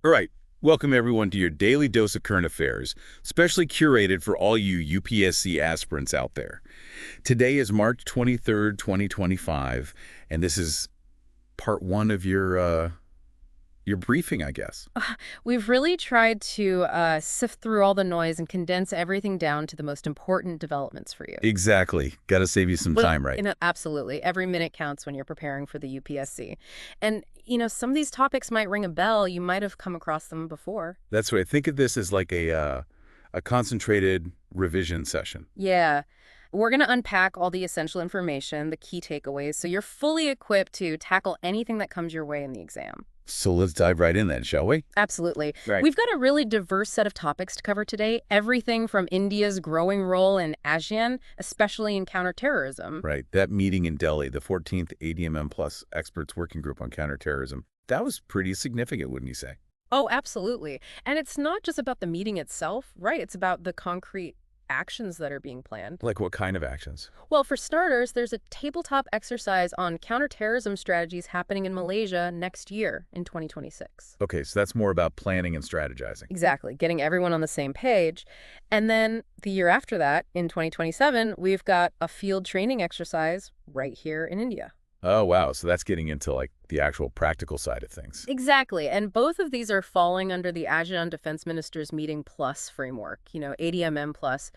All right. Welcome, everyone, to your daily dose of current affairs, specially curated for all you UPSC aspirants out there. Today is March 23rd, 2025, and this is part one of your briefing, I guess. We've really tried to sift through all the noise and condense everything down to the most important developments for you. Exactly. Got to save you some time, right? Absolutely. Every minute counts when you're preparing for the UPSC. And, some of these topics might ring a bell. You might have come across them before. That's right. Think of this as like a concentrated revision session. Yeah. We're going to unpack all the essential information, the key takeaways, so you're fully equipped to tackle anything that comes your way in the exam. So let's dive right in then, shall we? Absolutely. Right. We've got a really diverse set of topics to cover today. Everything from India's growing role in ASEAN, especially in counterterrorism. Right. That meeting in Delhi, the 14th ADMM Plus Experts Working Group on Counterterrorism, that was pretty significant, wouldn't you say? Oh, absolutely. And it's not just about the meeting itself, right? It's about the concrete actions that are being planned. Like what kind of actions? Well, for starters, there's a tabletop exercise on counterterrorism strategies happening in Malaysia next year in 2026. Okay, so that's more about planning and strategizing. Exactly, getting everyone on the same page. And then the year after that, in 2027, we've got a field training exercise right here in India. Oh, wow. So that's getting into like the actual practical side of things. Exactly. And both of these are falling under the ASEAN Defense Ministers Meeting Plus framework. ADMM Plus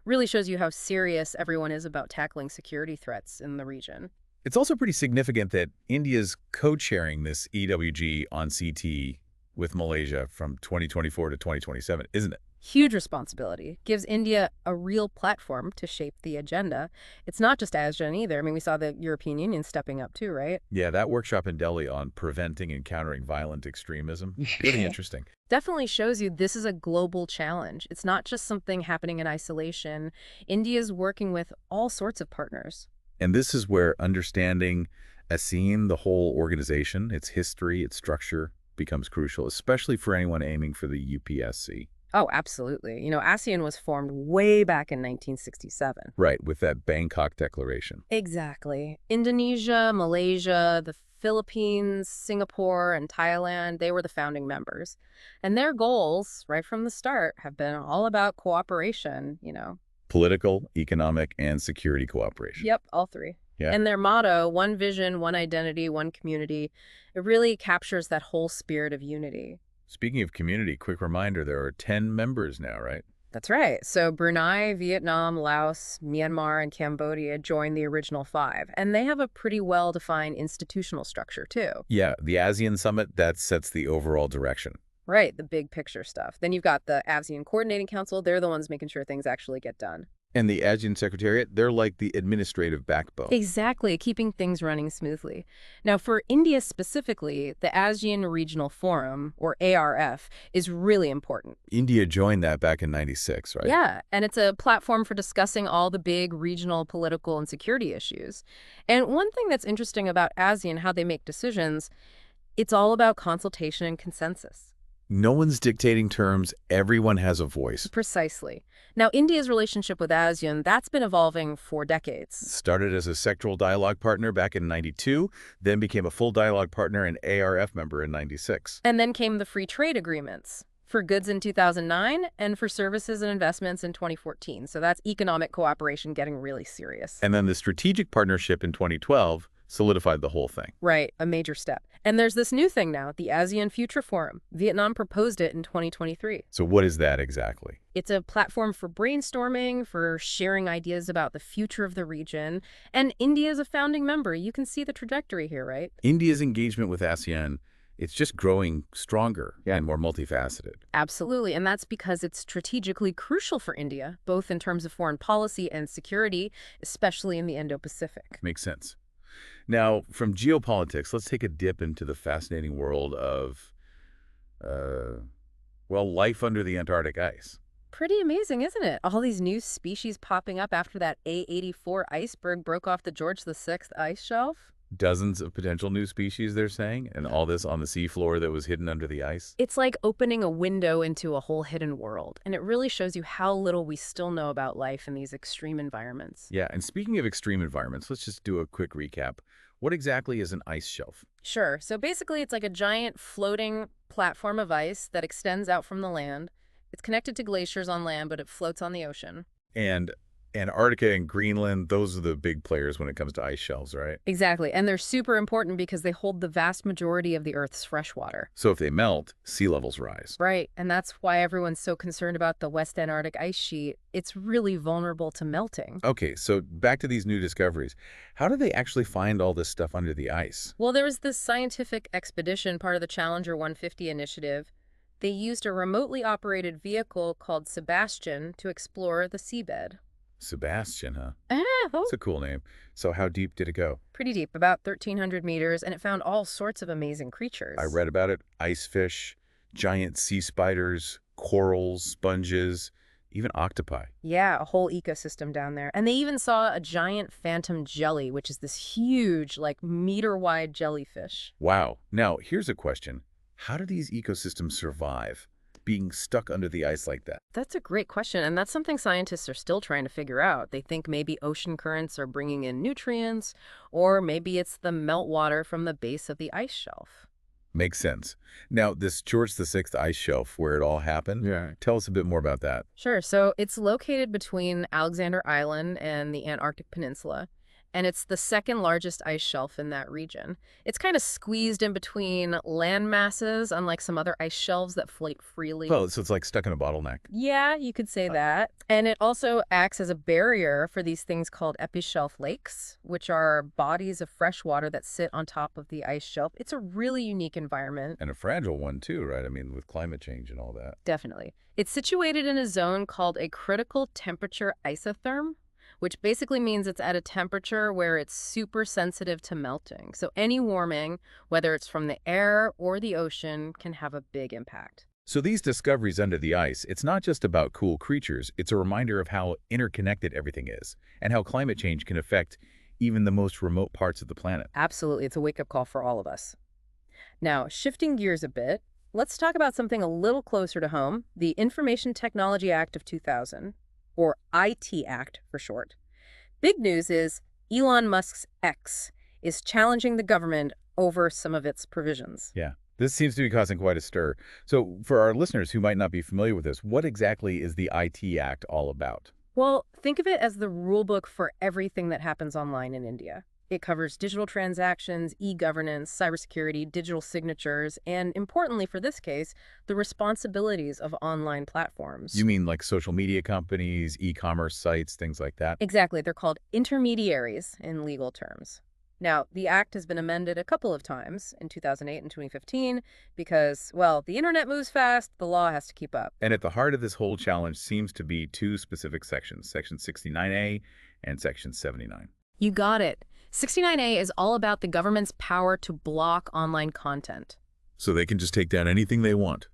really shows you how serious everyone is about tackling security threats in the region. It's also pretty significant that India's co-chairing this EWG on CT with Malaysia from 2024 to 2027, isn't it? Huge responsibility. Gives India a real platform to shape the agenda. It's not just ASEAN either. I mean, we saw the European Union stepping up too, right? Yeah, that workshop in Delhi on preventing and countering violent extremism, really interesting. Definitely shows you this is a global challenge. It's not just something happening in isolation. India's working with all sorts of partners. And this is where understanding ASEAN, the whole organization, its history, its structure, becomes crucial, especially for anyone aiming for the UPSC. Oh, absolutely. ASEAN was formed way back in 1967. Right, with that Bangkok Declaration. Exactly. Indonesia, Malaysia, the Philippines, Singapore, and Thailand, they were the founding members. And their goals, right from the start, have been all about cooperation. Political, economic, and security cooperation. Yep, all three. Yeah. And their motto, one vision, one identity, one community, it really captures that whole spirit of unity. Speaking of community, quick reminder, there are 10 members now, right? That's right. So Brunei, Vietnam, Laos, Myanmar, and Cambodia joined the original 5. And they have a pretty well-defined institutional structure, too. Yeah, the ASEAN Summit, that sets the overall direction. Right, the big picture stuff. Then you've got the ASEAN Coordinating Council. They're the ones making sure things actually get done. And the ASEAN Secretariat, they're like the administrative backbone. Exactly, keeping things running smoothly. Now, for India specifically, the ASEAN Regional Forum, or ARF, is really important. India joined that back in '96, right? Yeah, and it's a platform for discussing all the big regional political and security issues. And one thing that's interesting about ASEAN, how they make decisions, it's all about consultation and consensus. No one's dictating terms. Everyone has a voice. Precisely. Now, India's relationship with ASEAN, that's been evolving for decades. Started as a sectoral dialogue partner back in '92, then became a full dialogue partner and ARF member in '96. And then came the free trade agreements for goods in 2009 and for services and investments in 2014. So that's economic cooperation getting really serious. And then the strategic partnership in 2012 solidified the whole thing. Right, a major step. And there's this new thing now, the ASEAN Future Forum. Vietnam proposed it in 2023. So what is that exactly? It's a platform for brainstorming, for sharing ideas about the future of the region. And India is a founding member. You can see the trajectory here, right? India's engagement with ASEAN, it's just growing stronger and more multifaceted. Absolutely. And that's because it's strategically crucial for India, both in terms of foreign policy and security, especially in the Indo-Pacific. Makes sense. Now, from geopolitics, let's take a dip into the fascinating world of, life under the Antarctic ice. Pretty amazing, isn't it? All these new species popping up after that A84 iceberg broke off the George VI ice shelf. Dozens of potential new species, they're saying, and all this on the seafloor that was hidden under the ice. It's like opening a window into a whole hidden world, and it really shows you how little we still know about life in these extreme environments. Yeah, and speaking of extreme environments, let's just do a quick recap. What exactly is an ice shelf? Sure. So basically, it's like a giant floating platform of ice that extends out from the land. It's connected to glaciers on land, but it floats on the ocean. And Antarctica and Greenland, those are the big players when it comes to ice shelves, right? Exactly. And they're super important because they hold the vast majority of the Earth's fresh water. So if they melt, sea levels rise. Right. And that's why everyone's so concerned about the West Antarctic ice sheet. It's really vulnerable to melting. Okay, so back to these new discoveries. How do they actually find all this stuff under the ice? Well, there was this scientific expedition, part of the Challenger 150 initiative. They used a remotely operated vehicle called Sebastian to explore the seabed. Sebastian, huh? Oh. That's a cool name. So how deep did it go? Pretty deep, about 1,300 meters, and it found all sorts of amazing creatures. I read about it. Ice fish, giant sea spiders, corals, sponges, even octopi. Yeah, a whole ecosystem down there. And they even saw a giant phantom jelly, which is this huge, like meter-wide jellyfish. Wow. Now, here's a question. How do these ecosystems survive being stuck under the ice like that? That's a great question, and that's something scientists are still trying to figure out. They think maybe ocean currents are bringing in nutrients, or maybe it's the meltwater from the base of the ice shelf. Makes sense. Now, this George VI ice shelf where it all happened, tell us a bit more about that. Sure, so it's located between Alexander Island and the Antarctic Peninsula, and it's the second largest ice shelf in that region. It's kind of squeezed in between land masses, unlike some other ice shelves that float freely. Well, so it's like stuck in a bottleneck. Yeah, you could say that. And it also acts as a barrier for these things called epichelf lakes, which are bodies of fresh water that sit on top of the ice shelf. It's a really unique environment. And a fragile one, too, right? I mean, with climate change and all that. Definitely. It's situated in a zone called a critical temperature isotherm, which basically means it's at a temperature where it's super sensitive to melting. So any warming, whether it's from the air or the ocean, can have a big impact. So these discoveries under the ice, it's not just about cool creatures, it's a reminder of how interconnected everything is and how climate change can affect even the most remote parts of the planet. Absolutely. It's a wake-up call for all of us. Now, shifting gears a bit, let's talk about something a little closer to home, the Information Technology Act of 2000. Or IT Act for short. Big news is Elon Musk's X is challenging the government over some of its provisions. Yeah, this seems to be causing quite a stir. So for our listeners who might not be familiar with this, what exactly is the IT Act all about? Well, think of it as the rulebook for everything that happens online in India. It covers digital transactions, e-governance, cybersecurity, digital signatures, and importantly for this case, the responsibilities of online platforms. You mean like social media companies, e-commerce sites, things like that? Exactly. They're called intermediaries in legal terms. Now, the act has been amended a couple of times in 2008 and 2015 because, well, the internet moves fast, the law has to keep up. And at the heart of this whole challenge seems to be two specific sections, Section 69A and Section 79. You got it. 69A is all about the government's power to block online content. So they can just take down anything they want?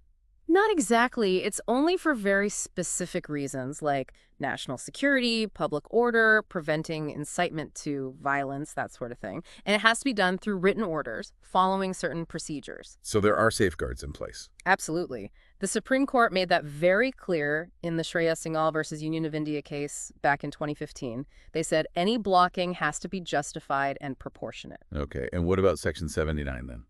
Not exactly. It's only for very specific reasons like national security, public order, preventing incitement to violence, that sort of thing. And it has to be done through written orders, following certain procedures. So there are safeguards in place? Absolutely. The Supreme Court made that very clear in the Shreya Singhal versus Union of India case back in 2015. They said any blocking has to be justified and proportionate. Okay, and what about Section 79 then?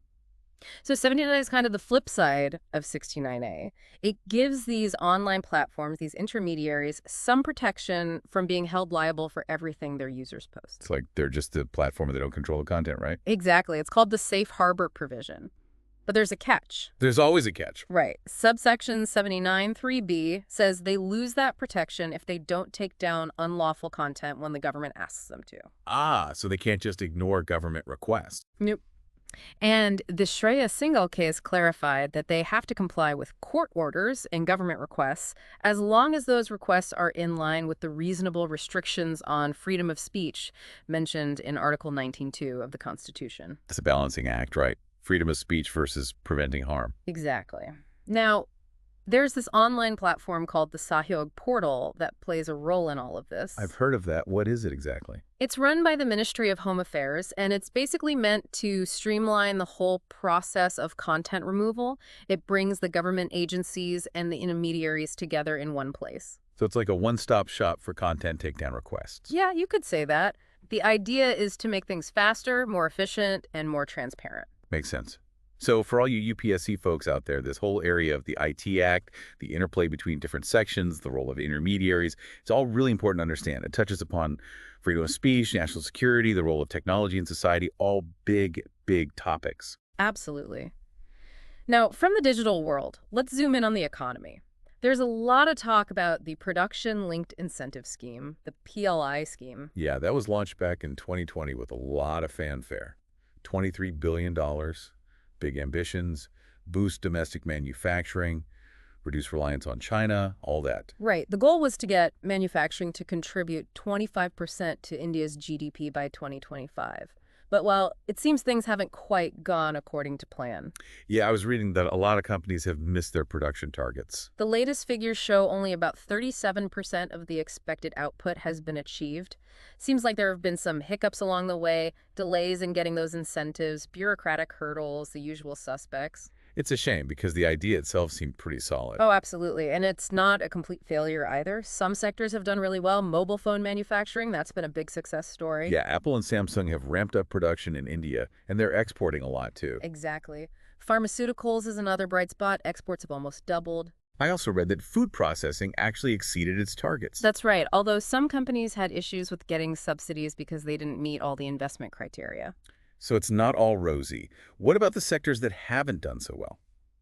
So 79 is kind of the flip side of 69A. It gives these online platforms, these intermediaries, some protection from being held liable for everything their users post. It's like they're just a platform and they don't control the content, right? Exactly. It's called the safe harbor provision. But there's a catch. There's always a catch. Right. Subsection 79(3)(b) says they lose that protection if they don't take down unlawful content when the government asks them to. Ah, so they can't just ignore government requests. Nope. And the Shreya Singhal case clarified that they have to comply with court orders and government requests as long as those requests are in line with the reasonable restrictions on freedom of speech mentioned in Article 19(2) of the Constitution. It's a balancing act, right? Freedom of speech versus preventing harm. Exactly. Now, there's this online platform called the Sahyog Portal that plays a role in all of this. I've heard of that. What is it exactly? It's run by the Ministry of Home Affairs, and it's basically meant to streamline the whole process of content removal. It brings the government agencies and the intermediaries together in one place. So it's like a one-stop shop for content takedown requests. Yeah, you could say that. The idea is to make things faster, more efficient, and more transparent. Makes sense. So for all you UPSC folks out there, this whole area of the IT Act, the interplay between different sections, the role of intermediaries, it's all really important to understand. It touches upon freedom of speech, national security, the role of technology in society, all big, big topics. Absolutely. Now, from the digital world, let's zoom in on the economy. There's a lot of talk about the Production Linked Incentive Scheme, the PLI scheme. Yeah, that was launched back in 2020 with a lot of fanfare. $23 billion, big ambitions, boost domestic manufacturing, reduce reliance on China, all that. Right. The goal was to get manufacturing to contribute 25% to India's GDP by 2025. But while it seems things haven't quite gone according to plan. Yeah, I was reading that a lot of companies have missed their production targets. The latest figures show only about 37% of the expected output has been achieved. Seems like there have been some hiccups along the way, delays in getting those incentives, bureaucratic hurdles, the usual suspects. It's a shame because the idea itself seemed pretty solid. Oh, absolutely. And it's not a complete failure either. Some sectors have done really well. Mobile phone manufacturing, that's been a big success story. Yeah, Apple and Samsung have ramped up production in India, and they're exporting a lot too. Exactly. Pharmaceuticals is another bright spot. Exports have almost doubled. I also read that food processing actually exceeded its targets. That's right, although some companies had issues with getting subsidies because they didn't meet all the investment criteria. So it's not all rosy. What about the sectors that haven't done so well?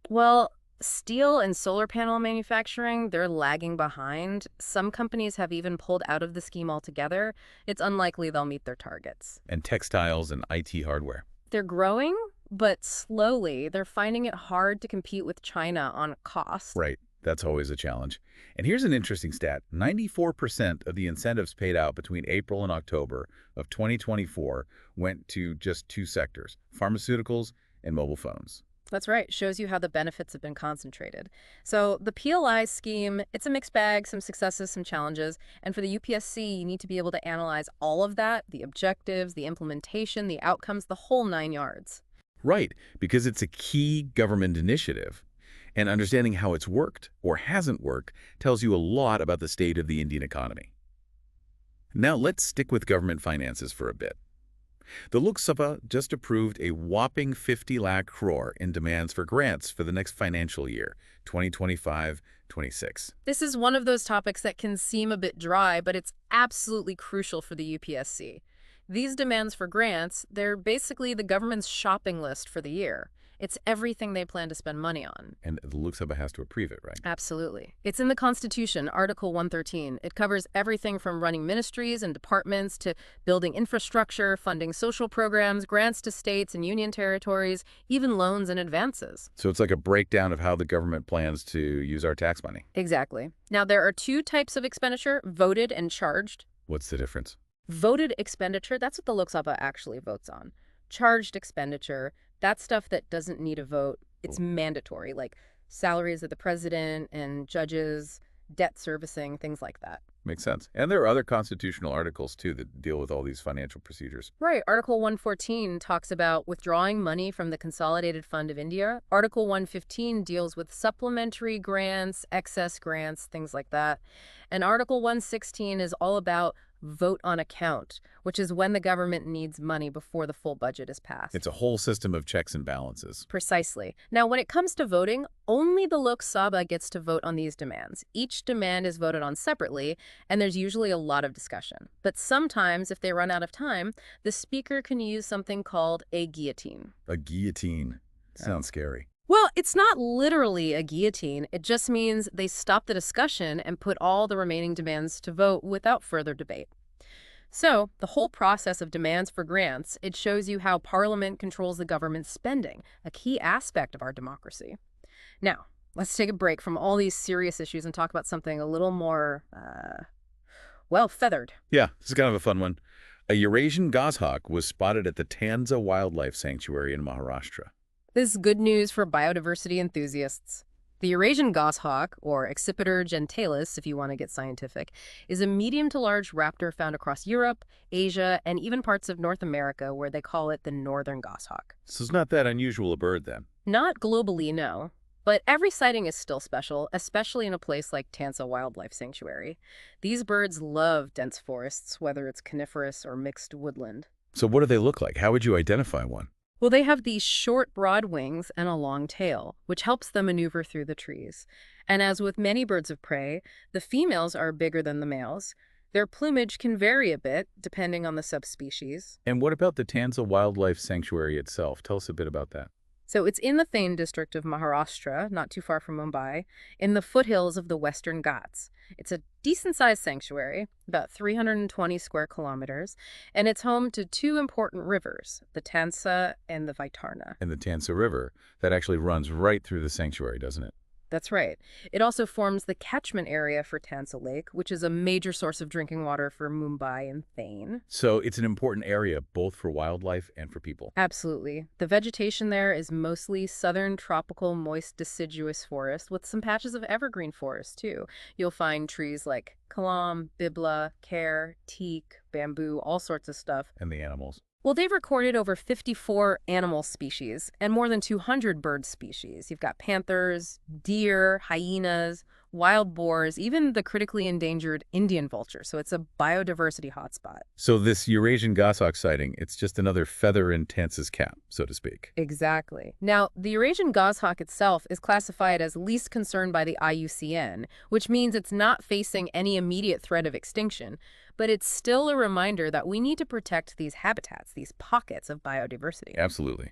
Well, steel and solar panel manufacturing, they're lagging behind. Some companies have even pulled out of the scheme altogether. It's unlikely they'll meet their targets. And textiles and IT hardware. They're growing, but slowly. They're finding it hard to compete with China on cost. Right. That's always a challenge. And here's an interesting stat. 94% of the incentives paid out between April and October of 2024 went to just two sectors, pharmaceuticals and mobile phones. That's right. Shows you how the benefits have been concentrated. So the PLI scheme, it's a mixed bag, some successes, some challenges. And for the UPSC, you need to be able to analyze all of that, the objectives, the implementation, the outcomes, the whole 9 yards. Right, because it's a key government initiative. And understanding how it's worked or hasn't worked tells you a lot about the state of the Indian economy. Now let's stick with government finances for a bit. The Lok Sabha just approved a whopping 50 lakh crore in demands for grants for the next financial year, 2025-26. This is one of those topics that can seem a bit dry, but it's absolutely crucial for the UPSC. These demands for grants, they're basically the government's shopping list for the year. It's everything they plan to spend money on. And the Lok Sabha has to approve it, right? Absolutely. It's in the Constitution, Article 113. It covers everything from running ministries and departments to building infrastructure, funding social programs, grants to states and union territories, even loans and advances. So it's like a breakdown of how the government plans to use our tax money. Exactly. Now, there are two types of expenditure, voted and charged. What's the difference? Voted expenditure, that's what the Lok Sabha actually votes on. Charged expenditure, that's stuff that doesn't need a vote. It's mandatory, like salaries of the president and judges, debt servicing, things like that. Makes sense. And there are other constitutional articles, too, that deal with all these financial procedures. Right. Article 114 talks about withdrawing money from the Consolidated Fund of India. Article 115 deals with supplementary grants, excess grants, things like that. And Article 116 is all about vote on account, which is when the government needs money before the full budget is passed. It's a whole system of checks and balances. Precisely. Now, when it comes to voting, only the Lok Sabha gets to vote on these demands. Each demand is voted on separately, and there's usually a lot of discussion. But sometimes, if they run out of time, the speaker can use something called a guillotine. A guillotine. Sounds scary. Well, it's not literally a guillotine. It just means they stop the discussion and put all the remaining demands to vote without further debate. So, the whole process of demands for grants, it shows you how Parliament controls the government's spending, a key aspect of our democracy. Now, let's take a break from all these serious issues and talk about something a little more, feathered. Yeah, this is kind of a fun one. A Eurasian Goshawk was spotted at the Tanza Wildlife Sanctuary in Maharashtra. This is good news for biodiversity enthusiasts. The Eurasian goshawk, or Accipiter gentalis if you want to get scientific, is a medium to large raptor found across Europe, Asia, and even parts of North America where they call it the northern goshawk. So it's not that unusual a bird then? Not globally, no. But every sighting is still special, especially in a place like Tanza Wildlife Sanctuary. These birds love dense forests, whether it's coniferous or mixed woodland. So what do they look like? How would you identify one? Well, they have these short, broad wings and a long tail, which helps them maneuver through the trees. And as with many birds of prey, the females are bigger than the males. Their plumage can vary a bit, depending on the subspecies. And what about the Tansa Wildlife Sanctuary itself? Tell us a bit about that. So it's in the Thane district of Maharashtra, not too far from Mumbai, in the foothills of the Western Ghats. It's a decent-sized sanctuary, about 320 square kilometers, and it's home to two important rivers, the Tansa and the Vaitarna. And the Tansa River, that actually runs right through the sanctuary, doesn't it? That's right. It also forms the catchment area for Tansa Lake, which is a major source of drinking water for Mumbai and Thane. So it's an important area both for wildlife and for people. Absolutely. The vegetation there is mostly southern tropical moist deciduous forest with some patches of evergreen forest, too. You'll find trees like kalam, bibla, care, teak, bamboo, all sorts of stuff. And the animals. Well, they've recorded over 54 animal species and more than 200 bird species. You've got panthers, deer, hyenas, wild boars, even the critically endangered Indian vulture. So it's a biodiversity hotspot. So this Eurasian Goshawk sighting, it's just another feather in Tansa's cap, so to speak. Exactly. Now, the Eurasian goshawk itself is classified as least concern by the IUCN, which means it's not facing any immediate threat of extinction. But it's still a reminder that we need to protect these habitats, these pockets of biodiversity. Absolutely.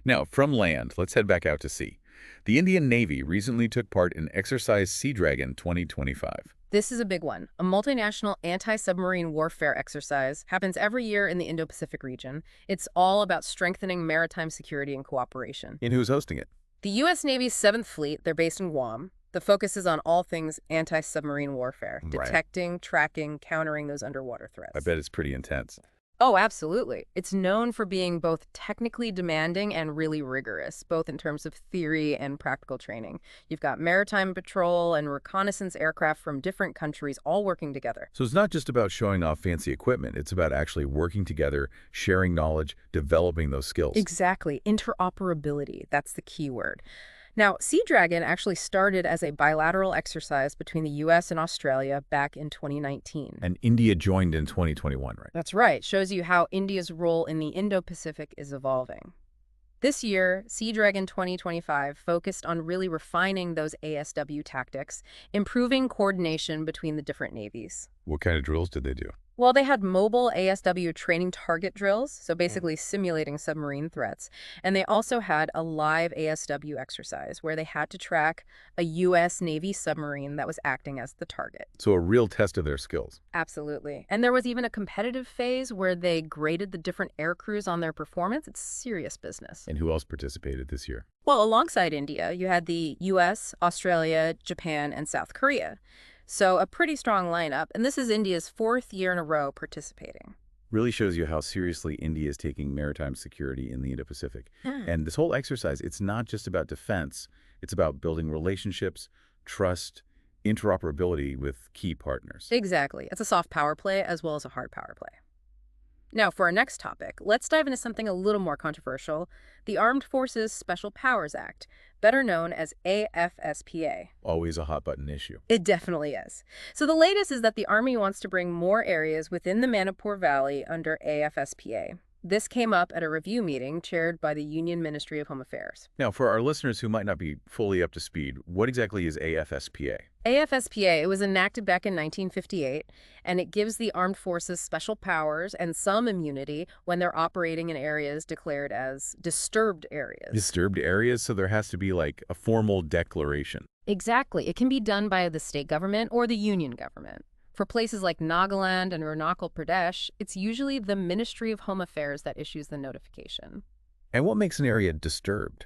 Now, from land, let's head back out to sea. The Indian Navy recently took part in Exercise Sea Dragon 2025. This is a big one. A multinational anti-submarine warfare exercise happens every year in the Indo-Pacific region. It's all about strengthening maritime security and cooperation. And who's hosting it? The U.S. Navy's 7th Fleet, they're based in Guam. The focus is on all things anti-submarine warfare, detecting, tracking, countering those underwater threats. I bet it's pretty intense. Oh, absolutely. It's known for being both technically demanding and really rigorous, both in terms of theory and practical training. You've got maritime patrol and reconnaissance aircraft from different countries all working together. So it's not just about showing off fancy equipment. It's about actually working together, sharing knowledge, developing those skills. Exactly. Interoperability. That's the key word. Now, Sea Dragon actually started as a bilateral exercise between the U.S. and Australia back in 2019. And India joined in 2021, right? That's right. Shows you how India's role in the Indo-Pacific is evolving. This year, Sea Dragon 2025 focused on really refining those ASW tactics, improving coordination between the different navies. What kind of drills did they do? Well, they had mobile ASW training target drills, so basically simulating submarine threats. And they also had a live ASW exercise where they had to track a U.S. Navy submarine that was acting as the target. So a real test of their skills. Absolutely. And there was even a competitive phase where they graded the different air crews on their performance. It's serious business. And who else participated this year? Well, alongside India, you had the U.S., Australia, Japan, and South Korea. So a pretty strong lineup, and this is India's 4th year in a row participating. Really shows you how seriously India is taking maritime security in the Indo-Pacific. And this whole exercise, it's not just about defense. It's about building relationships, trust, interoperability with key partners. Exactly. It's a soft power play as well as a hard power play. Now, for our next topic, let's dive into something a little more controversial, the Armed Forces Special Powers Act, better known as AFSPA. Always a hot-button issue. It definitely is. So the latest is that the Army wants to bring more areas within the Manipur Valley under AFSPA. This came up at a review meeting chaired by the Union Ministry of Home Affairs. Now, for our listeners who might not be fully up to speed, what exactly is AFSPA? AFSPA, it was enacted back in 1958, and it gives the armed forces special powers and some immunity when they're operating in areas declared as disturbed areas. Disturbed areas? So there has to be like a formal declaration. Exactly. It can be done by the state government or the union government. For places like Nagaland and Arunachal Pradesh, it's usually the Ministry of Home Affairs that issues the notification. And what makes an area disturbed?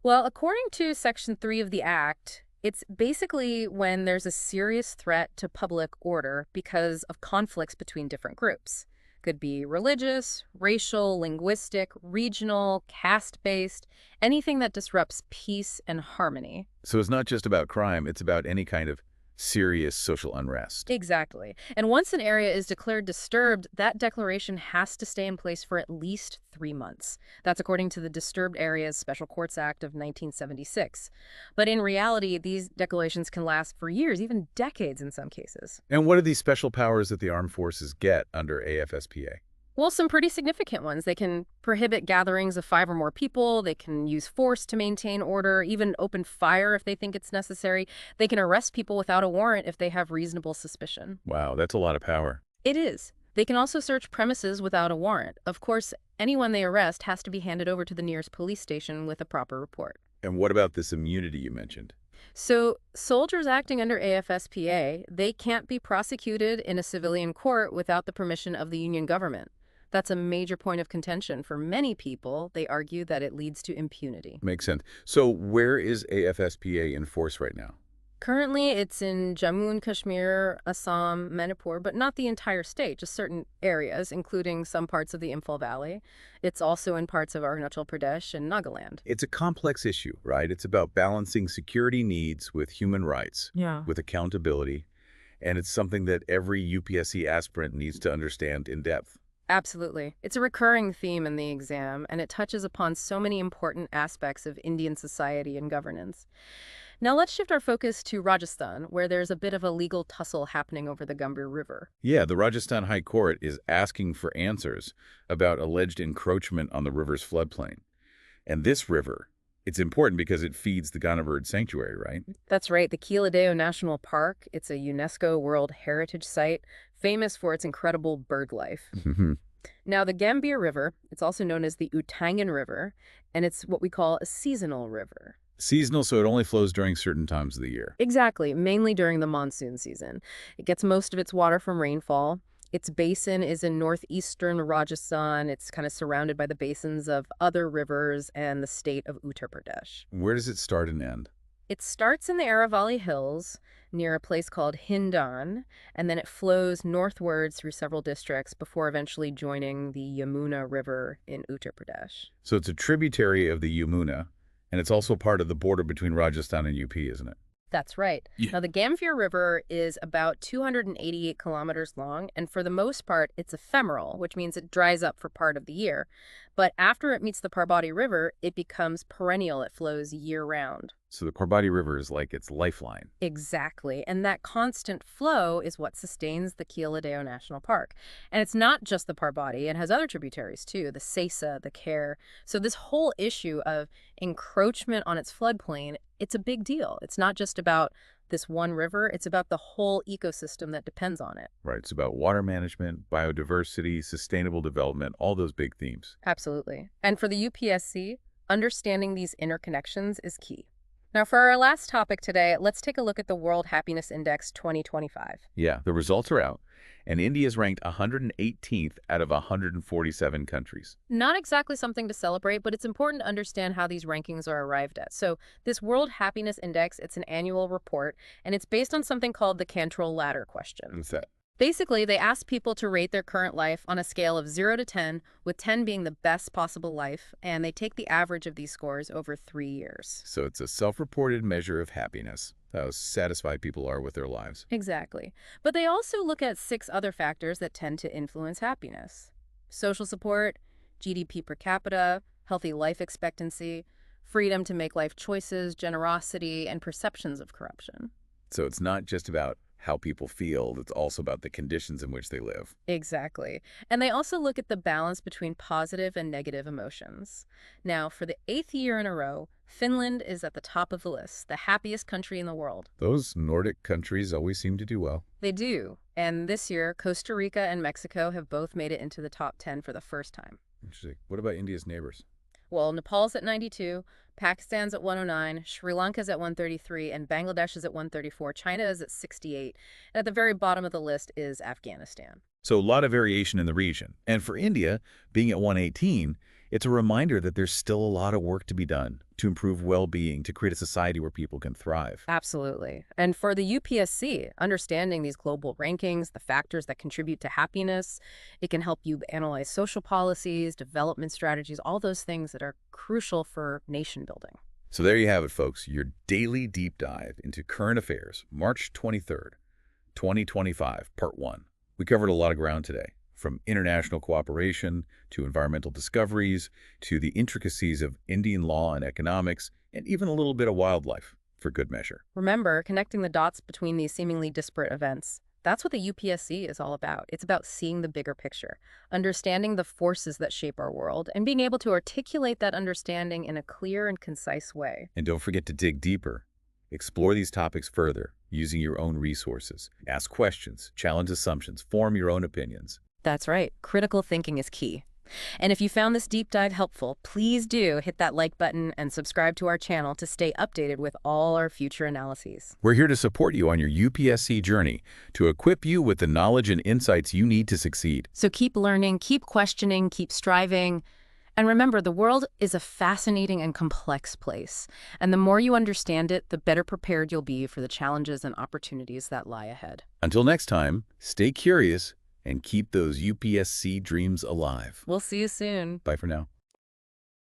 Well, according to Section 3 of the Act, it's basically when there's a serious threat to public order because of conflicts between different groups. Could be religious, racial, linguistic, regional, caste-based, anything that disrupts peace and harmony. So it's not just about crime, it's about any kind of serious social unrest. Exactly. And once an area is declared disturbed, that declaration has to stay in place for at least 3 months. That's according to the Disturbed Areas Special Courts Act of 1976. But in reality, these declarations can last for years, even decades in some cases. And what are these special powers that the armed forces get under AFSPA? Well, some pretty significant ones. They can prohibit gatherings of 5 or more people. They can use force to maintain order, even open fire if they think it's necessary. They can arrest people without a warrant if they have reasonable suspicion. Wow, that's a lot of power. It is. They can also search premises without a warrant. Of course, anyone they arrest has to be handed over to the nearest police station with a proper report. And what about this immunity you mentioned? So soldiers acting under AFSPA, they can't be prosecuted in a civilian court without the permission of the Union government. That's a major point of contention for many people. They argue that it leads to impunity. Makes sense. So where is AFSPA in force right now? Currently, it's in Jammu and Kashmir, Assam, Manipur, but not the entire state, just certain areas, including some parts of the Imphal Valley. It's also in parts of Arunachal Pradesh and Nagaland. It's a complex issue, right? It's about balancing security needs with human rights, Yeah. with accountability, and it's something that every UPSC aspirant needs to understand in depth. Absolutely. It's a recurring theme in the exam, and it touches upon so many important aspects of Indian society and governance. Now let's shift our focus to Rajasthan, where there's a bit of a legal tussle happening over the Gambhir River. Yeah, the Rajasthan High Court is asking for answers about alleged encroachment on the river's floodplain. And this river, it's important because it feeds the Gambhir Sanctuary, right? That's right, the Keeladeo National Park. It's a UNESCO World Heritage Site, famous for its incredible bird life. Now, the Gambhir River, it's also known as the Utangan River, and it's what we call a seasonal river. Seasonal, so it only flows during certain times of the year. Exactly, mainly during the monsoon season. It gets most of its water from rainfall. Its basin is in northeastern Rajasthan. It's kind of surrounded by the basins of other rivers and the state of Uttar Pradesh. Where does it start and end? It starts in the Aravalli Hills near a place called Hindan, and then it flows northwards through several districts before eventually joining the Yamuna River in Uttar Pradesh. So it's a tributary of the Yamuna, and it's also part of the border between Rajasthan and UP, isn't it? That's right. Yeah. Now, the Gambhir River is about 288 kilometers long, and for the most part, it's ephemeral, which means it dries up for part of the year. But after it meets the Parbati River, it becomes perennial. It flows year-round. So the Parbati River is like its lifeline. Exactly. And that constant flow is what sustains the Keeladeo National Park. And it's not just the Parbati. It has other tributaries, too, the Sesa, the Kher. So this whole issue of encroachment on its floodplain, it's a big deal. It's not just about this one river. It's about the whole ecosystem that depends on it. Right. It's about water management, biodiversity, sustainable development, all those big themes. Absolutely. And for the UPSC, understanding these interconnections is key. Now, for our last topic today, let's take a look at the World Happiness Index 2025. Yeah, the results are out, and India is ranked 118th out of 147 countries. Not exactly something to celebrate, but it's important to understand how these rankings are arrived at. So this World Happiness Index, it's an annual report, and it's based on something called the Cantrell Ladder question. What's that? Basically, they ask people to rate their current life on a scale of 0 to 10, with 10 being the best possible life, and they take the average of these scores over 3 years. So it's a self-reported measure of happiness, how satisfied people are with their lives. Exactly. But they also look at 6 other factors that tend to influence happiness: social support, GDP per capita, healthy life expectancy, freedom to make life choices, generosity, and perceptions of corruption. So it's not just about how people feel, it's also about the conditions in which they live. Exactly. And they also look at the balance between positive and negative emotions. Now, for the 8th year in a row, Finland is at the top of the list, the happiest country in the world. Those Nordic countries always seem to do well. They do. And this year, Costa Rica and Mexico have both made it into the top 10 for the first time. Interesting. What about India's neighbors? Well, Nepal's at 92, Pakistan's at 109, Sri Lanka's at 133, and Bangladesh is at 134. China is at 68. And at the very bottom of the list is Afghanistan. So a lot of variation in the region. And for India, being at 118, it's a reminder that there's still a lot of work to be done to improve well-being, to create a society where people can thrive. Absolutely. And for the UPSC, understanding these global rankings, the factors that contribute to happiness, it can help you analyze social policies, development strategies, all those things that are crucial for nation building. So there you have it, folks, your daily deep dive into current affairs, March 23rd, 2025, Part 1. We covered a lot of ground today, from international cooperation to environmental discoveries to the intricacies of Indian law and economics, and even a little bit of wildlife, for good measure. Remember, connecting the dots between these seemingly disparate events, That's what the UPSC is all about. It's about seeing the bigger picture, understanding the forces that shape our world, and being able to articulate that understanding in a clear and concise way. And don't forget to dig deeper. Explore these topics further, using your own resources. Ask questions, challenge assumptions, form your own opinions. That's right. Critical thinking is key. And if you found this deep dive helpful, please do hit that like button and subscribe to our channel to stay updated with all our future analyses. We're here to support you on your UPSC journey, to equip you with the knowledge and insights you need to succeed. So keep learning, keep questioning, keep striving. And remember, the world is a fascinating and complex place. And the more you understand it, the better prepared you'll be for the challenges and opportunities that lie ahead. Until next time, stay curious and keep those UPSC dreams alive. We'll see you soon. Bye for now.